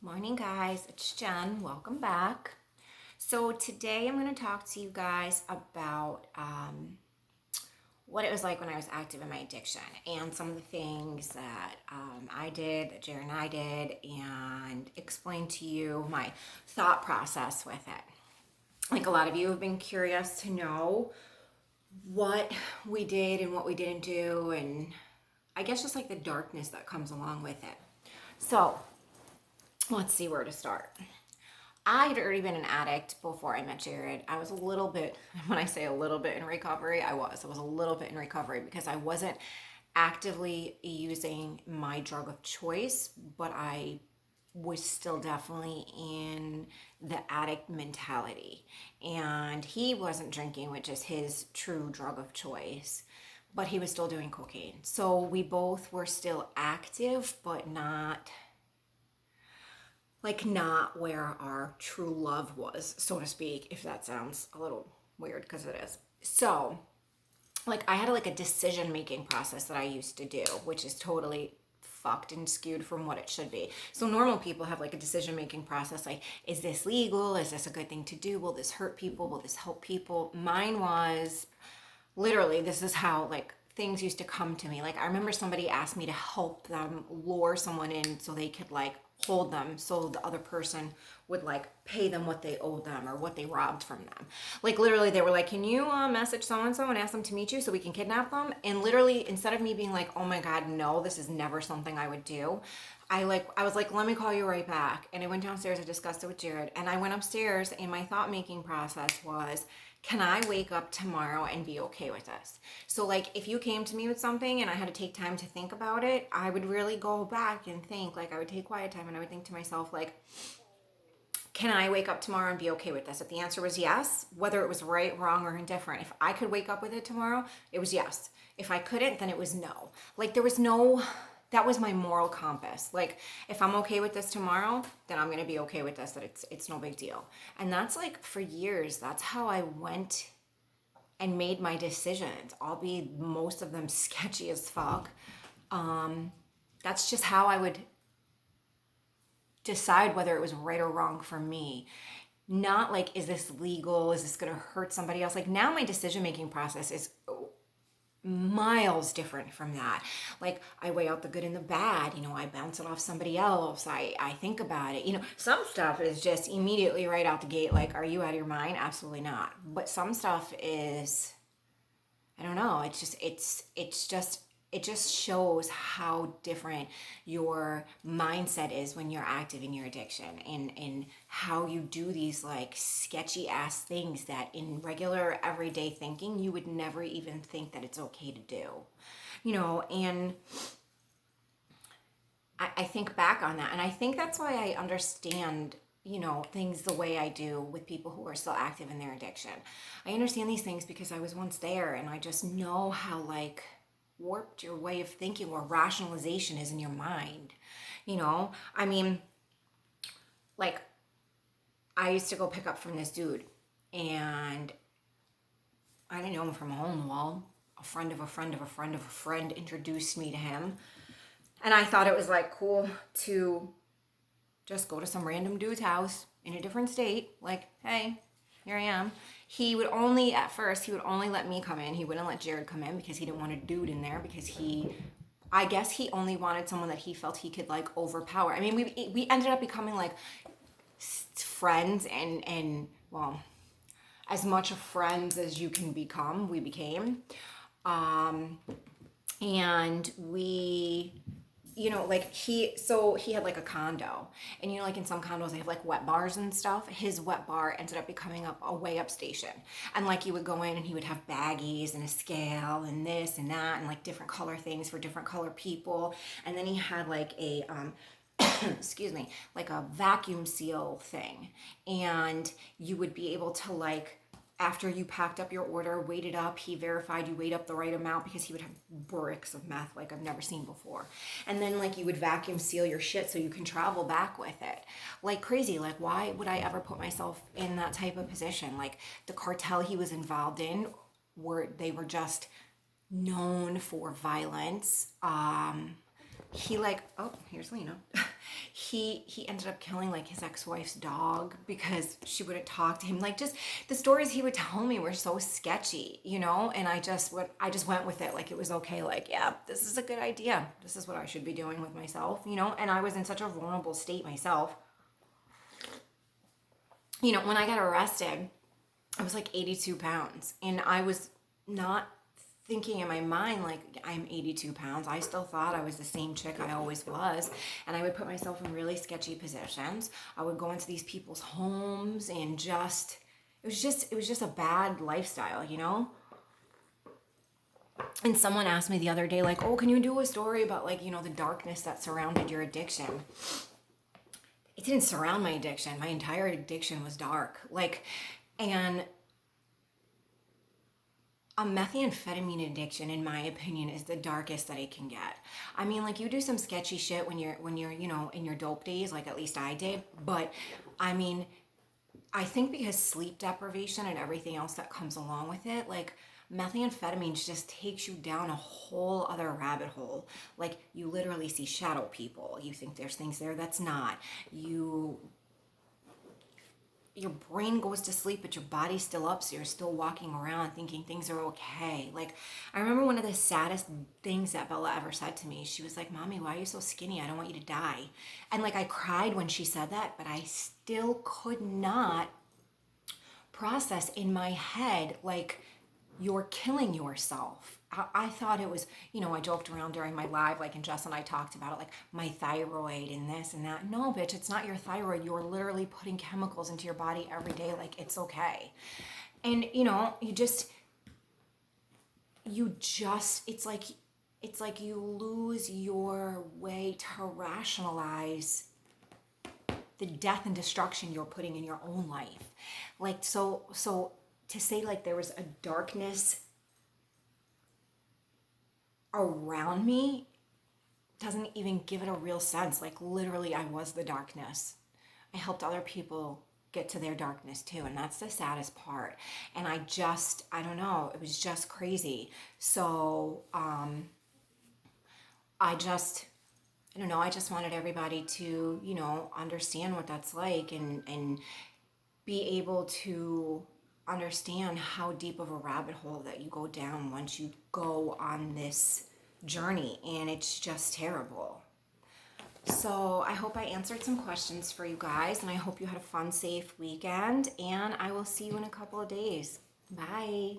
Morning, guys. It's Jen. Welcome back. So, today I'm going to talk to you guys about what it was like when I was active in my addiction and some of the things that I did, that Jared and I did, and explain to you my thought process with it. Like a lot of you have been curious to know what we did and what we didn't do, and I guess just like the darkness that comes along with it. So, let's see where to start. I had already been an addict before I met Jared. I was a little bit, when I say a little bit in recovery, I was a little bit in recovery because I wasn't actively using my drug of choice, but I was still definitely in the addict mentality. And he wasn't drinking, which is his true drug of choice, but he was still doing cocaine. So we both were still active, but not where our true love was, so to speak, if that sounds a little weird, because it is. So, I had a decision-making process that I used to do, which is totally fucked and skewed from what it should be. So normal people have a decision-making process, is this legal? Is this a good thing to do? Will this hurt people? Will this help people? Mine was, literally, this is how, things used to come to me. I remember somebody asked me to help them lure someone in so they could, hold them so the other person would pay them what they owed them or what they robbed from them. Literally they were like, can you message so and so and ask them to meet you so we can kidnap them? And literally, instead of me being like, oh my god, no, this is never something I would do, I was like, let me call you right back. And I went downstairs, I discussed it with Jared, and I went upstairs, and my thought making process was, can I wake up tomorrow and be okay with this? So if you came to me with something and I had to take time to think about it, I would really go back and think. I would take quiet time and I would think to myself, can I wake up tomorrow and be okay with this? If the answer was yes, whether it was right, wrong, or indifferent, if I could wake up with it tomorrow, it was yes. If I couldn't, then it was no. There was no, that was my moral compass. If I'm okay with this tomorrow, then I'm gonna be okay with this, that it's no big deal. And that's for years, that's how I went and made my decisions, albeit most of them sketchy as fuck. That's just how I would decide whether it was right or wrong for me. Not is this legal? Is this gonna hurt somebody else? Now my decision-making process is miles different from that. I weigh out the good and the bad, I bounce it off somebody else. I think about it. Some stuff is just immediately right out the gate. Are you out of your mind? Absolutely not. But some stuff is, I don't know. It just shows how different your mindset is when you're active in your addiction, and how you do these sketchy ass things that in regular everyday thinking you would never even think that it's okay to do. And I think back on that, and I think that's why I understand things the way I do with people who are still active in their addiction. I understand these things because I was once there, and I just know how warped your way of thinking or rationalization is in your mind. I mean, I used to go pick up from this dude, and I didn't know him from a hole in the wall. A friend of a friend of a friend of a friend introduced me to him, and I thought it was cool to just go to some random dude's house in a different state. Hey, here I am. At first, he would only let me come in. He wouldn't let Jared come in because he didn't want a dude in there, because I guess he only wanted someone that he felt he could overpower. I mean, we ended up becoming friends, and well, as much of friends as you can become, we became. And we, he had a condo, and in some condos they have wet bars and stuff. His wet bar ended up becoming a way up station, and you would go in and he would have baggies and a scale and this and that and different color things for different color people. And then he had a excuse me, a vacuum seal thing, and you would be able to after you packed up your order, weighed it up, he verified you weighed up the right amount, because he would have bricks of meth I've never seen before. And then you would vacuum seal your shit so you can travel back with it. Crazy. Why would I ever put myself in that type of position? The cartel he was involved in, they were just known for violence. he like, oh, here's Lena. He ended up killing like his ex-wife's dog because she wouldn't talk to him. Like, just the stories he would tell me were so sketchy, you know? And I just went with it. Like, it was okay. Like, yeah, this is a good idea. This is what I should be doing with myself, you know? And I was in such a vulnerable state myself. You know, when I got arrested, I was like 82 pounds, and I was not thinking in my mind like, I'm 82 pounds. I still thought I was the same chick I always was, and I would put myself in really sketchy positions. I would go into these people's homes, and it was just a bad lifestyle, you know? And someone asked me the other day, like, oh, can you do a story about, like, you know, the darkness that surrounded your addiction? It didn't surround my addiction. My entire addiction was dark. Like, and a methamphetamine addiction, in my opinion, is the darkest that it can get. I mean, like, you do some sketchy shit when you're, you know, in your dope days, like at least I did. But I mean, I think because sleep deprivation and everything else that comes along with it, like, methamphetamine just takes you down a whole other rabbit hole. Like, you literally see shadow people. You think there's things there that's not. Your brain goes to sleep, but your body's still up, so you're still walking around thinking things are okay. Like, I remember one of the saddest things that Bella ever said to me. She was like, Mommy, why are you so skinny? I don't want you to die. And like, I cried when she said that, but I still could not process in my head, like, you're killing yourself. I thought it was, you know, I joked around during my live, like, and Jess and I talked about it, like, my thyroid and this and that. No, bitch, it's not your thyroid. You're literally putting chemicals into your body every day. Like, it's okay. And, you know, it's like you lose your way to rationalize the death and destruction you're putting in your own life. Like, so to say like there was a darkness around me doesn't even give it a real sense. Like, literally, I was the darkness. I helped other people get to their darkness too, and that's the saddest part. And I don't know, it was just crazy. So I don't know, I just wanted everybody to, you know, understand what that's like, and be able to understand how deep of a rabbit hole that you go down once you go on this journey, and it's just terrible. So I hope I answered some questions for you guys, and I hope you had a fun, safe weekend, and I will see you in a couple of days. Bye.